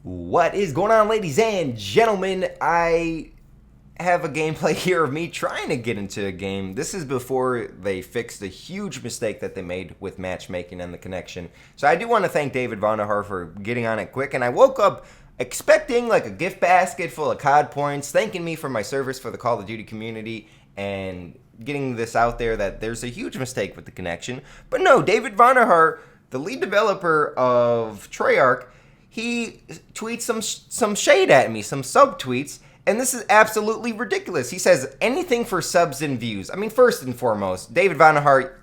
What is going on, ladies and gentlemen? I have a gameplay here of me trying to get into a game. This is before they fixed a huge mistake that they made with matchmaking and the connection. So I do want to thank David Vonderhaar for getting on it quick. And I woke up expecting like a gift basket full of COD points, thanking me for my service for the Call of Duty community, and getting this out there that there's a huge mistake with the connection. But no, David Vonderhaar, the lead developer of Treyarch, he tweets some shade at me, some subtweets, and this is absolutely ridiculous. He says anything for subs and views. I mean, first and foremost, David Vonderhaar,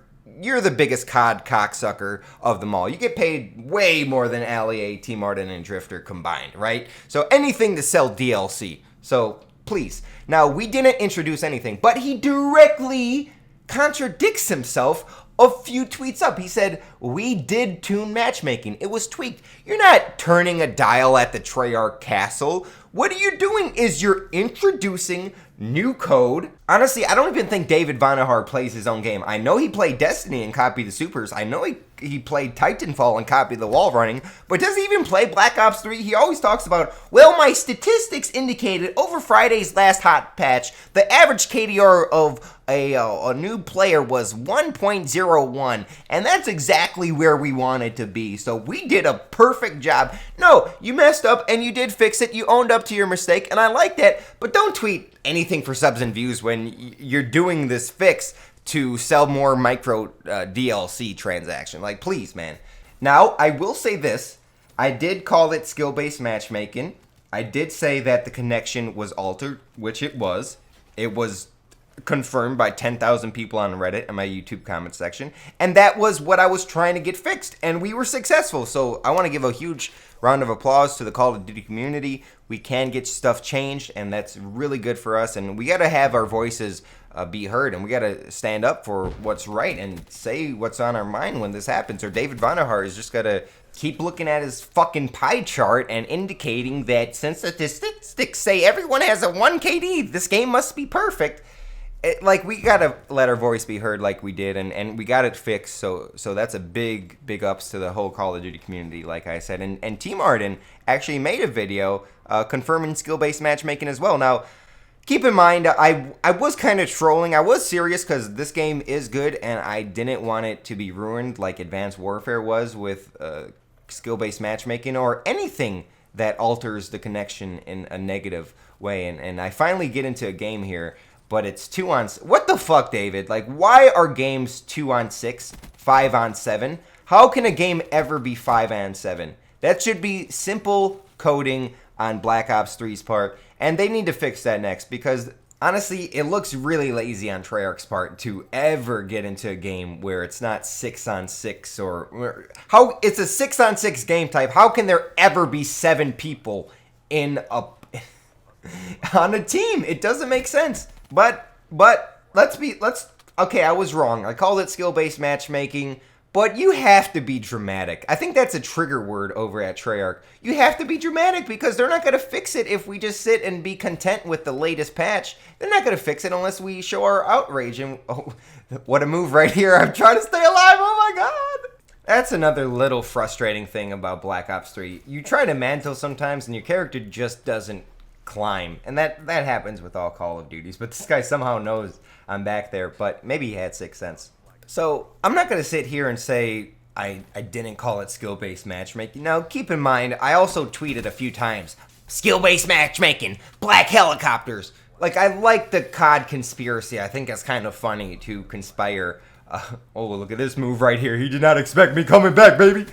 you're the biggest COD cocksucker of them all. You get paid way more than Ali, T. Martin, and Drifter combined, right? So anything to sell DLC. So please. Now, we didn't introduce anything, but he directly contradicts himself a few tweets up. He said, we did tune matchmaking. It was tweaked. You're not turning a dial at the Treyarch castle. What are you doing is you're introducing new code. Honestly, I don't even think David Vonderhaar plays his own game. I know he played Destiny and copied the supers. I know he played Titanfall and copied the wall running. But does he even play Black Ops 3? He always talks about, well, my statistics indicated over Friday's last hot patch, the average KDR of a new player was 1.01, and that's exactly where we wanted to be. So we did a perfect job. No, you messed up and you did fix it. You owned up to your mistake, and I like that. But don't tweet anything for subs and views when you're doing this fix to sell more micro DLC transaction. Like, please, man. Now, I will say this. I did call it skill-based matchmaking. I did say that the connection was altered, which it was. It was confirmed by 10,000 people on Reddit and my YouTube comment section, and that was what I was trying to get fixed, and we were successful. So I want to give a huge round of applause to the Call of Duty community. We can get stuff changed, and that's really good for us, and we got to have our voices be heard, and we got to stand up for what's right and say what's on our mind when this happens, or David Vonderhaar is just got to keep looking at his fucking pie chart and indicating that since the statistics say everyone has a 1 KD, this game must be perfect. We gotta let our voice be heard like we did, and we got it fixed. So that's a big ups to the whole Call of Duty community, like I said. And T. Martin actually made a video confirming skill-based matchmaking as well. Now, keep in mind, I was kind of trolling. I was serious because this game is good, and I didn't want it to be ruined like Advanced Warfare was with skill-based matchmaking or anything that alters the connection in a negative way. And I finally get into a game here. But it's 2 on... What the fuck, David? Like, why are games 2 on 6, 5 on 7? How can a game ever be 5 on 7? That should be simple coding on Black Ops 3's part. And they need to fix that next. Because, honestly, it looks really lazy on Treyarch's part to ever get into a game where it's not 6 on 6. Or... how it's a 6 on 6 game type. How can there ever be 7 people in a... on a team? It doesn't make sense. But okay, I was wrong. I called it skill-based matchmaking, but you have to be dramatic. I think that's a trigger word over at Treyarch. You have to be dramatic because they're not going to fix it if we just sit and be content with the latest patch. They're not going to fix it unless we show our outrage. And oh, what a move right here. I'm trying to stay alive. Oh my god. That's another little frustrating thing about Black Ops 3. You try to mantle sometimes and your character just doesn't climb, and that happens with all Call of Duties, but this guy somehow knows I'm back there, but maybe he had sixth sense. So I'm not going to sit here and say I didn't call it skill-based matchmaking. Now keep in mind, I also tweeted a few times, skill-based matchmaking, black helicopters. Like, I like the COD conspiracy. I think it's kind of funny to conspire. Oh, look at this move right here. He did not expect me coming back, baby.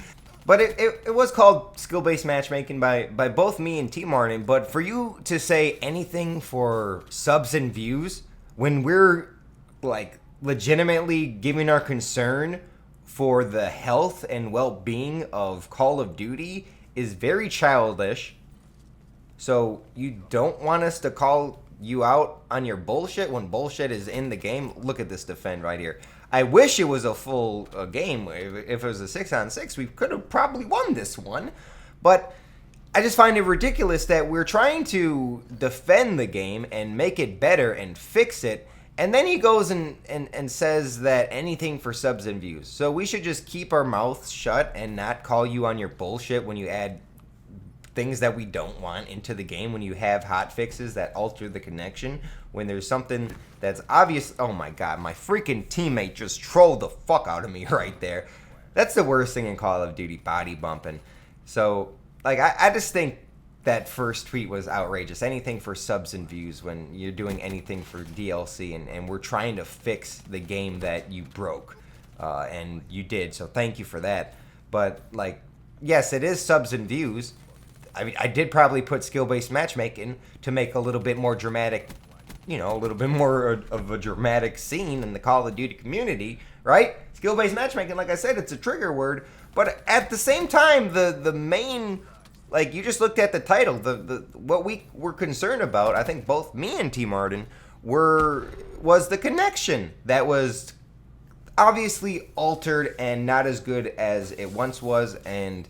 But it was called skill-based matchmaking by both me and T. Martin. But for you to say anything for subs and views when we're, like, legitimately giving our concern for the health and well-being of Call of Duty is very childish. So you don't want us to call you out on your bullshit when bullshit is in the game? Look at this defend right here. I wish it was a full game. If it was a 6 on 6, we could have probably won this one. But I just find it ridiculous that we're trying to defend the game and make it better and fix it. And then he goes and says that anything for subs and views. So we should just keep our mouths shut and not call you on your bullshit when you add things that we don't want into the game when you have hot fixes that alter the connection. When there's something that's obvious. Oh my god, my freaking teammate just trolled the fuck out of me right there. That's the worst thing in Call of Duty, body bumping. So, like, I just think that first tweet was outrageous. Anything for subs and views when you're doing anything for DLC, and we're trying to fix the game that you broke. And you did, so thank you for that. But, like, yes, it is subs and views. I mean, I did probably put skill-based matchmaking to make a little bit more dramatic, a little bit more of a dramatic scene in the Call of Duty community, right? Skill-based matchmaking, like I said, it's a trigger word. But at the same time, the main... Like, you just looked at the title. What we were concerned about, I think both me and T. Martin, was the connection that was obviously altered and not as good as it once was. And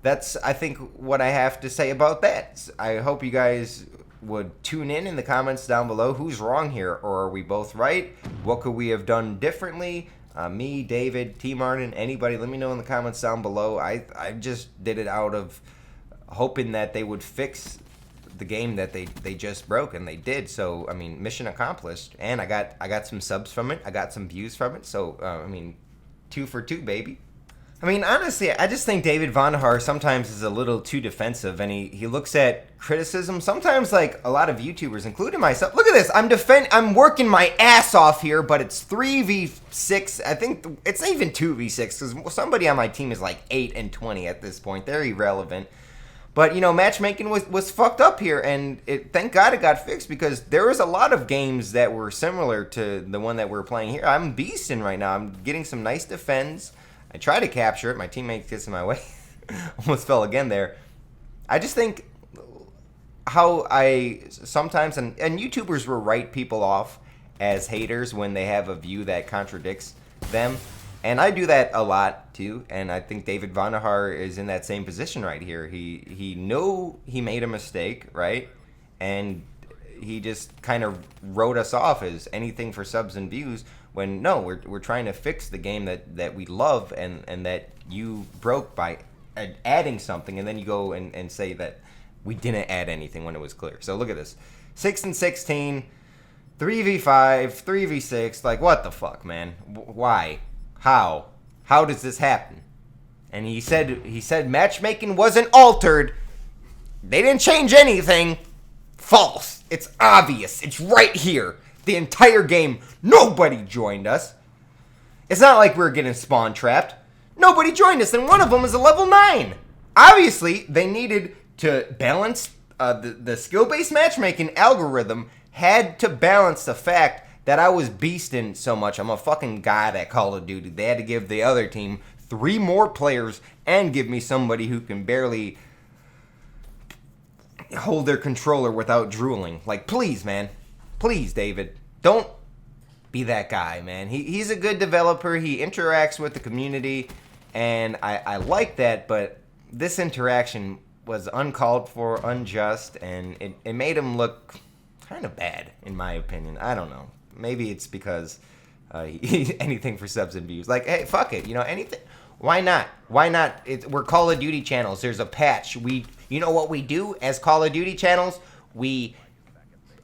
that's, I think, what I have to say about that. I hope you guys would tune in the comments down below. Who's wrong here? Or are we both right? What could we have done differently? Me, David, T. Martin, anybody, let me know in the comments down below. I just did it out of... hoping that they would fix the game that they just broke, and they did. So, I mean, mission accomplished. And I got some subs from it. I got some views from it. So, I mean, 2 for 2, baby. I mean, honestly, I just think David Vonderhaar sometimes is a little too defensive, and he looks at criticism. Sometimes, like a lot of YouTubers, including myself. Look at this. I'm working my ass off here, but it's 3v6. I think it's not even 2v6, because somebody on my team is like 8 and 20 at this point. They're irrelevant. But, matchmaking was fucked up here, and thank God it got fixed, because there was a lot of games that were similar to the one that we're playing here. I'm beasting right now. I'm getting some nice defends. I try to capture it. My teammate gets in my way. Almost fell again there. I just think how I sometimes, and YouTubers will write people off as haters when they have a view that contradicts them. And I do that a lot, too, and I think David Vonderhaar is in that same position right here. He knew he made a mistake, right? And he just kind of wrote us off as anything for subs and views, when, no, we're trying to fix the game that we love and that you broke by adding something, and then you go and say that we didn't add anything when it was clear. So look at this. 6 and 16, 3v5, 3v6, like, what the fuck, man? Why? How does this happen? And he said matchmaking wasn't altered. They didn't change anything. False. It's obvious. It's right here. The entire game, nobody joined us. It's not like we're getting spawn trapped. Nobody joined us, and one of them is a level 9. Obviously, they needed to balance the skill-based matchmaking algorithm had to balance the fact that I was beasting so much. I'm a fucking god at Call of Duty. They had to give the other team 3 more players and give me somebody who can barely hold their controller without drooling. Like, please, man. Please, David. Don't be that guy, man. He's a good developer. He interacts with the community, and I like that, but this interaction was uncalled for, unjust, and it made him look kind of bad, in my opinion. I don't know. Maybe it's because anything for subs and views. Like, hey, fuck it. Anything. Why not? Why not? We're Call of Duty channels. There's a patch. You know what we do as Call of Duty channels? We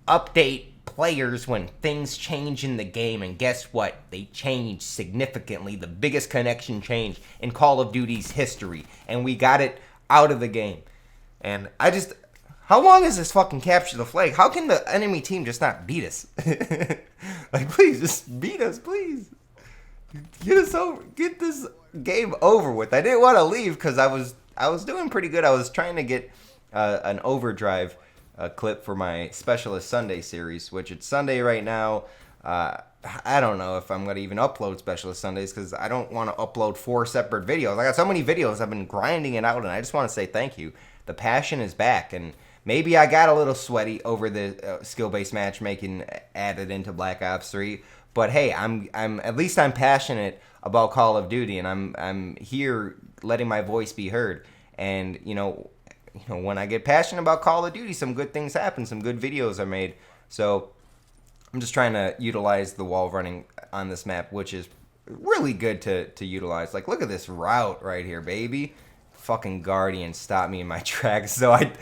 update players when things change in the game. And guess what? They change significantly. The biggest connection change in Call of Duty's history. And we got it out of the game. And how long is this fucking capture the flag? How can the enemy team just not beat us? Like, please, just beat us, please. Get us over. Get this game over with. I didn't want to leave because I was doing pretty good. I was trying to get an overdrive clip for my Specialist Sunday series, which it's Sunday right now. I don't know if I'm going to even upload Specialist Sundays because I don't want to upload 4 separate videos. I got so many videos. I've been grinding it out, and I just want to say thank you. The passion is back, and maybe I got a little sweaty over the skill-based matchmaking added into Black Ops 3, but hey, I'm at least I'm passionate about Call of Duty, and I'm here letting my voice be heard. And when I get passionate about Call of Duty, some good things happen, some good videos are made. So I'm just trying to utilize the wall running on this map, which is really good to utilize. Like, look at this route right here, baby. fucking Guardian stopped me in my tracks. So I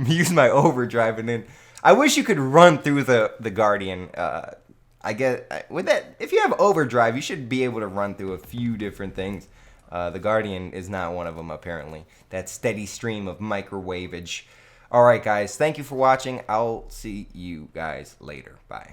used my overdrive, and then I wish you could run through the Guardian. I get with that, if you have overdrive, you should be able to run through a few different things. The Guardian is not one of them, apparently. That steady stream of microwavage. All right, guys, thank you for watching. I'll see you guys later. Bye.